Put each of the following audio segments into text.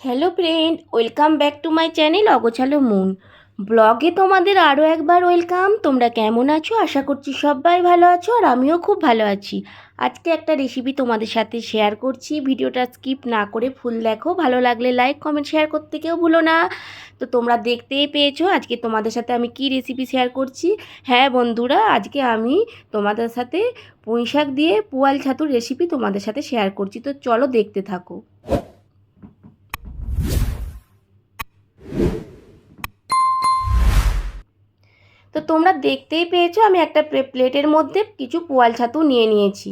Hello friend, welcome back to my channel অগোছালো মন ব্লগে তোমাদের আরও একবার ওয়েলকাম। তোমরা কেমন আছো? আশা করছি সবাই ভালো আছো, আর আমিও খুব ভালো আছি। আজকে একটা রেসিপি তোমাদের সাথে শেয়ার করছি। ভিডিওটা স্কিপ না করে ফুল দেখো, ভালো লাগলে লাইক কমেন্ট শেয়ার করতে কেউ ভুলো না। তো তোমরা দেখতেই পেয়েছো আজকে তোমাদের সাথে আমি কি রেসিপি শেয়ার করছি। হ্যাঁ বন্ধুরা, আজকে আমি তোমাদের সাথে পুঁই শাক দিয়ে পোয়াল ছাতুর রেসিপি তোমাদের সাথে শেয়ার করছি। তো চলো দেখতে থাকো। তো তোমরা দেখতেই পেয়েছো আমি একটা প্লেটের মধ্যে কিছু পোয়াল ছাতু নিয়ে নিয়েছি।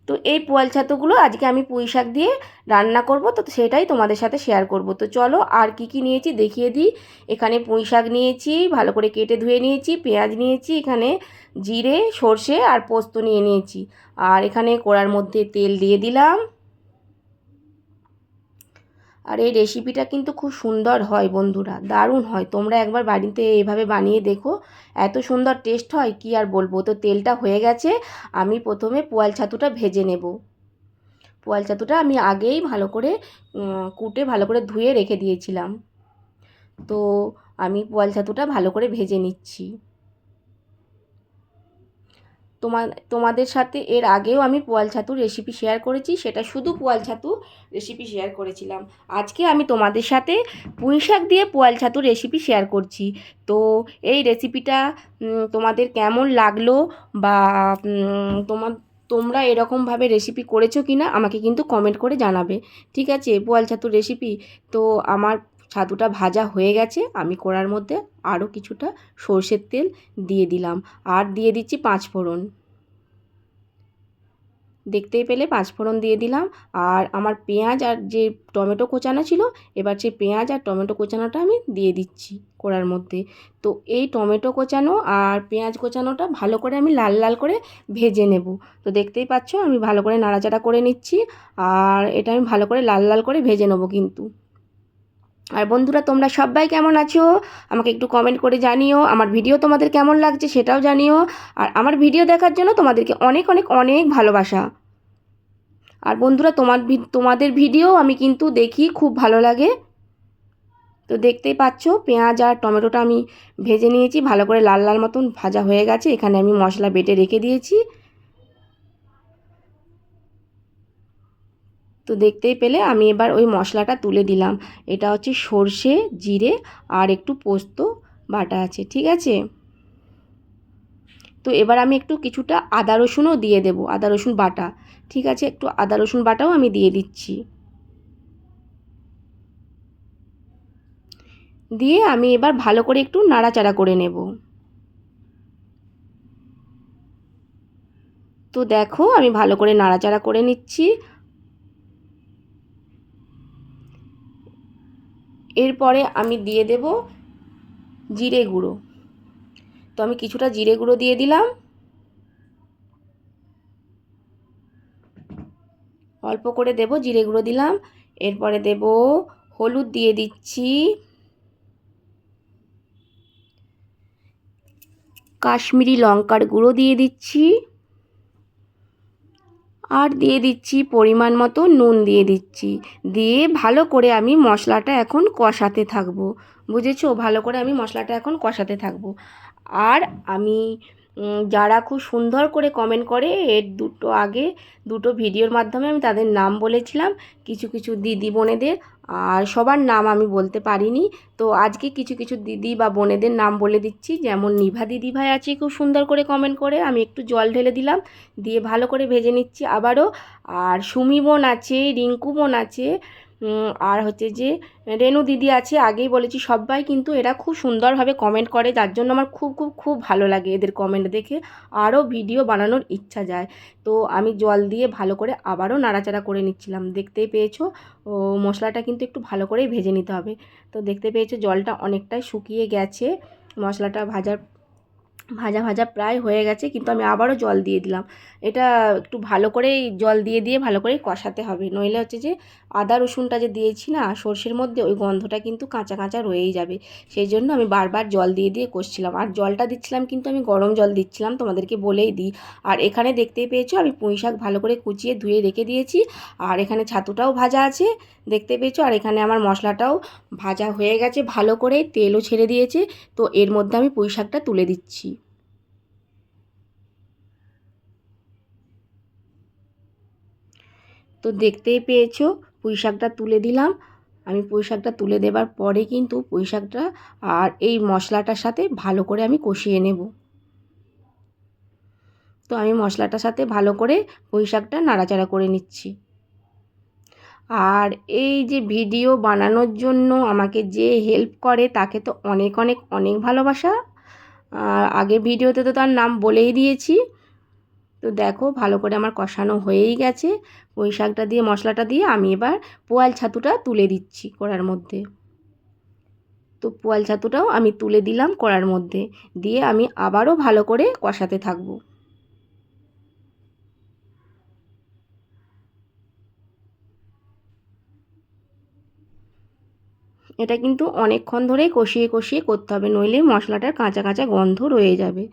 তো এই পোয়াল ছাতুগুলো আজকে আমি পুঁই শাক দিয়ে রান্না করব, তো সেটাই তোমাদের সাথে শেয়ার করব। তো চলো আর কি নিয়েছি দেখিয়ে দিই। এখানে পুঁই শাক নিয়েছি, ভালো করে কেটে ধুয়ে নিয়েছি। পেঁয়াজ নিয়েছি, এখানে জিরে সর্ষে আর পোস্ত নিয়ে নিয়েছি। আর এখানে কড়ার মধ্যে তেল দিয়ে দিলাম। আর এই রেসিপিটা কিন্তু খুব সুন্দর হয় বন্ধুরা, দারুণ হয়। তোমরা একবার বাড়িতে এভাবে বানিয়ে দেখো, এত সুন্দর টেস্ট হয় কি আর বলবো। তো তেলটা হয়ে গেছে, আমি প্রথমে পোয়াল ছাতুটা ভেজে নেব। পোয়াল ছাতুটা আমি আগেই ভালো করে কুটে ভালো করে ধুয়ে রেখে দিয়েছিলাম। তো আমি পোয়াল ছাতুটা ভালো করে ভেজে নিচ্ছি। তোমাদের সাথে এর আগেও আমি পোয়াল ছাতুর রেসিপি শেয়ার করেছি, সেটা শুধু পোয়াল ছাতু রেসিপি শেয়ার করেছিলাম। আজকে আমি তোমাদের সাথে পুঁই শাক দিয়ে পোয়াল ছাতুর রেসিপি শেয়ার করছি। তো এই রেসিপিটা তোমাদের কেমন লাগলো, বা তোমরা এরকমভাবে রেসিপি করেছো কি না আমাকে কিন্তু কমেন্ট করে জানাবে। ঠিক আছে, পোয়াল ছাতুর রেসিপি। তো আমার ছাতুটা ভাজা হয়ে গেছে, আমি কড়ার মধ্যে আরও কিছুটা সর্ষের তেল দিয়ে দিলাম, আর দিয়ে দিচ্ছি 5 ফোড়ন। দেখতেই পেলে 5 ফোড়ন দিয়ে দিলাম। আর আমার পেঁয়াজ আর যে টমেটো কোচানো ছিল, এবার সেই পেঁয়াজ আর টমেটো কোচানোটা আমি দিয়ে দিচ্ছি কড়ার মধ্যে। তো এই টমেটো কোচানো আর পেঁয়াজ কোচানোটা ভালো করে আমি লাল লাল করে ভেজে নেব। তো দেখতেই পাচ্ছ আমি ভালো করে নাড়াচাড়া করে নিচ্ছি, আর এটা আমি ভালো করে লাল লাল করে ভেজে নেব কিন্তু। আর বন্ধুরা, তোমরা সবাই কেমন আছো আমাকে একটু কমেন্ট করে জানিও। আমার ভিডিও তোমাদের কেমন লাগছে সেটাও জানিও। আর আমার ভিডিও দেখার জন্য তোমাদেরকে অনেক অনেক অনেক ভালোবাসা। আর বন্ধুরা, তোমাদের ভিডিও আমি কিন্তু দেখি, খুব ভালো লাগে। তো দেখতেই পাচ্ছ পেঁয়াজ আর টমেটোটা আমি ভেজে নিয়েছি, ভালো করে লাল লাল মতন ভাজা হয়ে গেছে। এখানে আমি মশলা বেটে রেখে দিয়েছি। তো দেখতেই পেলে আমি এবার ওই মশলাটা তুলে দিলাম। এটা হচ্ছে সর্ষে, জিরে আর একটু পোস্ত বাটা আছে, ঠিক আছে। তো এবার আমি একটু কিছুটা আদা রসুনও দিয়ে দেব, আদা রসুন বাটা। ঠিক আছে, একটু আদা রসুন বাটাও আমি দিয়ে দিচ্ছি। দিয়ে আমি এবার ভালো করে একটু নাড়াচাড়া করে নেব। তো দেখো আমি ভালো করে নাড়াচাড়া করে নিচ্ছি। এরপরে আমি দিয়ে দেব জিরে গুঁড়ো। তো আমি কিছুটা জিরে গুঁড়ো দিয়ে দিলাম, অল্প করে দেব, জিরে গুঁড়ো দিলাম। এরপরে দেব হলুদ দিয়ে দিচ্ছি, কাশ্মীরি লঙ্কার গুঁড়ো দিয়ে দিচ্ছি, আর দিয়ে দিচ্ছি পরিমাণ মতো নুন দিয়ে দিচ্ছি। দিয়ে ভালো করে আমি মশলাটা এখন কষাতে থাকবো। বুঝেছো, ভালো করে আমি মশলাটা এখন কষাতে থাকবো। আর আমি যারা খুব সুন্দর করে কমেন্ট করে, এর দুটো ভিডিওর মাধ্যমে আমি তাদের নাম বলেছিলাম, কিছু কিছু দিদি বোনেদের। আর সবার নাম আমি বলতে পারিনি। তো আজকে কিছু কিছু দিদি বা বোনেদের নাম বলে দিচ্ছি। যেমন নিভা দিদি ভাই আছে, খুব সুন্দর করে কমেন্ট করে, আমি একটু জল ঢেলে দিলাম, দিয়ে ভালো করে ভেজে নিচ্ছি আবারও। আর সুমি বোন আছে, রিঙ্কু বোন আছে, আর হচ্ছে যে রেনু দিদি আছে, আগেই বলেছি। সবাই কিন্তু এরা খুব সুন্দরভাবে কমেন্ট করে, যার জন্য আমার খুব খুব খুব ভালো লাগে এদের কমেন্ট দেখে, আরও ভিডিও বানানোর ইচ্ছা যায়। তো আমি জল দিয়ে ভালো করে আবারও নাড়াচাড়া করে নিচ্ছিলাম। দেখতেই পেয়েছো ও মশলাটা কিন্তু একটু ভালো করেই ভেজে নিতে হবে। তো দেখতে পেয়েছো জলটা অনেকটাই শুকিয়ে গেছে, মশলাটা ভাজা ভাজা প্রায় হয়ে গেছে, কিন্তু আমি আবারও জল দিয়ে দিলাম। এটা একটু ভালো করেই জল দিয়ে দিয়ে ভালো করেই কষাতে হবে, নইলে হচ্ছে যে আদা রসুনটা যে দিয়েছি না সর্ষের মধ্যে, ওই গন্ধটা কিন্তু কাঁচা কাঁচা রয়েই যাবে। সেই জন্য আমি বারবার জল দিয়ে দিয়ে কষছিলাম, আর জলটা দিচ্ছিলাম কিন্তু আমি গরম জল দিচ্ছিলাম, তোমাদেরকে বলেই দিই। আর এখানে দেখতেই পেয়েছো আমি পুঁই শাক ভালো করে কুচিয়ে ধুয়ে রেখে দিয়েছি, আর এখানে ছাতুটাও ভাজা আছে দেখতে পেয়েছো, আর এখানে আমার মশলাটাও ভাজা হয়ে গেছে ভালো করে, তেলও ছেড়ে দিয়েছে। তো এর মধ্যে আমি পুঁই শাকটা তুলে দিচ্ছি। তো দেখতেই পেয়েছো পুঁই শাকটা তুলে দিলাম। আমি পুঁই শাকটা তুলে দেবার পরে কিন্তু পুঁই শাকটা আর এই মশলাটার সাথে ভালো করে আমি কষিয়ে নেব। তো আমি মশলাটার সাথে ভালো করে পুঁই শাকটা নাড়াচাড়া করে নিচ্ছি। আর এই যে ভিডিও বানানোর জন্য আমাকে যে হেল্প করে তাকে তো অনেক অনেক অনেক ভালোবাসা। আগের ভিডিওতে তো তার নাম বলেই দিয়েছি। তো দেখো ভালো করে আমার কষানো হয়েই গেছে। পুঁই শাকটা দিয়ে মশলাটা দিয়ে আমি এবার পোয়াল ছাতুটা তুলে দিচ্ছি কড়ার মধ্যে। তো পোয়াল ছাতুটাও আমি তুলে দিলাম কড়ার মধ্যে, দিয়ে আমি আবারও ভালো করে কষাতে থাকবো। এটা কিন্তু অনেকক্ষণ ধরেই কষিয়ে কষিয়ে করতে হবে, নইলে মশলাটার কাঁচা কাঁচা গন্ধ রয়ে যাবে।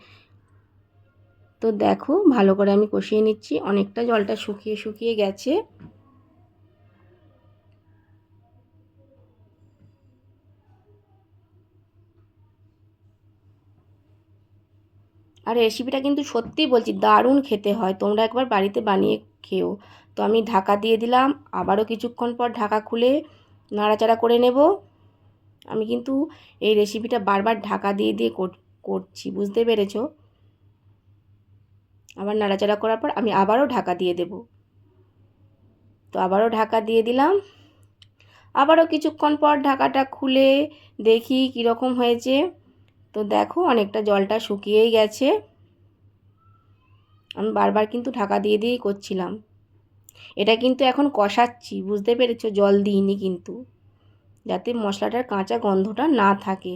তো দেখো ভালো করে আমি কষিয়ে নিচ্ছি, অনেকটা জলটা শুকিয়ে শুকিয়ে গেছে। আর রেসিপিটা কিন্তু সত্যিই বলছি দারুণ খেতে হয়, তোমরা একবার বাড়িতে বানিয়ে খেও। তো আমি ঢাকা দিয়ে দিলাম, আবারও কিছুক্ষণ পর ঢাকা খুলে নাড়াচাড়া করে নেব। আমি কিন্তু এই রেসিপিটা বারবার ঢাকা দিয়ে দিয়ে করছি, বুঝতে পেরেছো? আবার নাড়াচাড়া করার পর আমি আবারও ঢাকা দিয়ে দেব। তো আবারও ঢাকা দিয়ে দিলাম, আবারও কিছুক্ষণ পর ঢাকাটা খুলে দেখি কীরকম হয়েছে। তো দেখো অনেকটা জলটা শুকিয়েই গেছে। আমি বারবার কিন্তু ঢাকা দিয়ে দিয়েই করছিলাম। এটা কিন্তু এখন কষাচ্ছি, বুঝতে পেরেছো? জল দিইনি কিন্তু, যাতে মশলাটার কাঁচা গন্ধটা না থাকে,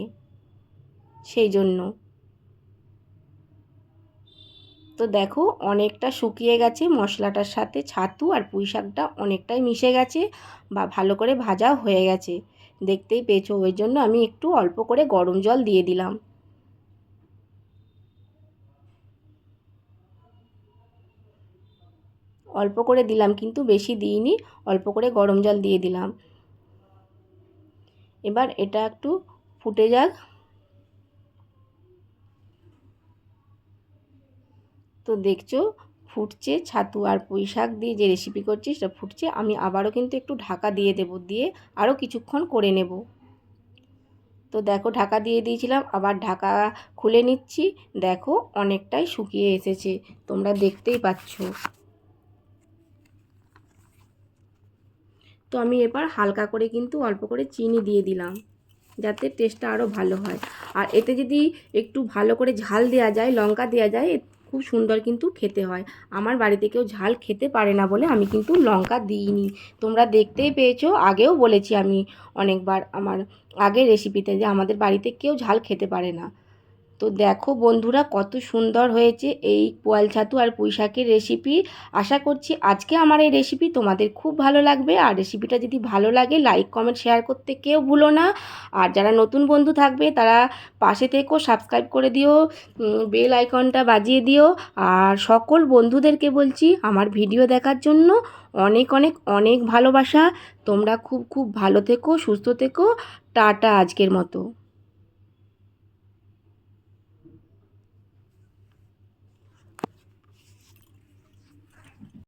সেই জন্য। তো দেখো অনেকটা শুকিয়ে গেছে, মশলাটার সাথে ছাতু আর পুঁই শাকটা অনেকটাই মিশে গেছে বা ভালো করে ভাজা হয়ে গেছে, দেখতেই পেয়েছো। ওই জন্য আমি একটু অল্প করে গরম জল দিয়ে দিলাম। অল্প করে দিলাম কিন্তু বেশি দিইনি, অল্প করে গরম জল দিয়ে দিলাম। এবার এটা একটু ফুটে যাক। তো দেখছো ফুটছে, ছাতু আর পুঁই শাক দিয়ে যে রেসিপি করছি সেটা ফুটছে। আমি আবারও কিন্তু একটু ঢাকা দিয়ে দেব, দিয়ে আরও কিছুক্ষণ করে নেব। তো দেখো ঢাকা দিয়ে দিয়েছিলাম, আবার ঢাকা খুলে নিচ্ছি। দেখো অনেকটাই শুকিয়ে এসেছে, তোমরা দেখতেই পাচ্ছ। তো আমি এবার হালকা করে কিন্তু অল্প করে চিনি দিয়ে দিলাম, যাতে টেস্টটা আরও ভালো হয়। আর এতে যদি একটু ভালো করে ঝাল দেওয়া যায়, লঙ্কা দেওয়া যায়, খুব সুন্দর কিন্তু খেতে হয়। আমার বাড়িতে কেউ ঝাল খেতে পারে না বলে আমি কিন্তু লঙ্কা দিইনি। তোমরা দেখতেই পেয়েছো, আগেও বলেছি আমি অনেকবার আমার আগের রেসিপিতে, যে আমাদের বাড়িতে কেউ ঝাল খেতে পারে না। তো দেখো বন্ধুরা কত সুন্দর হয়েছে এই পোয়াল ছাতু আর পুঁই শাকের রেসিপি। আশা করছি আজকে আমার এই রেসিপি তোমাদের খুব ভালো লাগবে। আর রেসিপিটা যদি ভালো লাগে লাইক কমেন্ট শেয়ার করতে কেউ ভুলো না। আর যারা নতুন বন্ধু থাকবে তারা পাশে থেকেও সাবস্ক্রাইব করে দিও, বেল আইকনটা বাজিয়ে দিও। আর সকল বন্ধুদেরকে বলছি আমার ভিডিও দেখার জন্য অনেক অনেক অনেক ভালোবাসা। তোমরা খুব খুব ভালো থেকো, সুস্থ থেকো। টাটা আজকের মতো।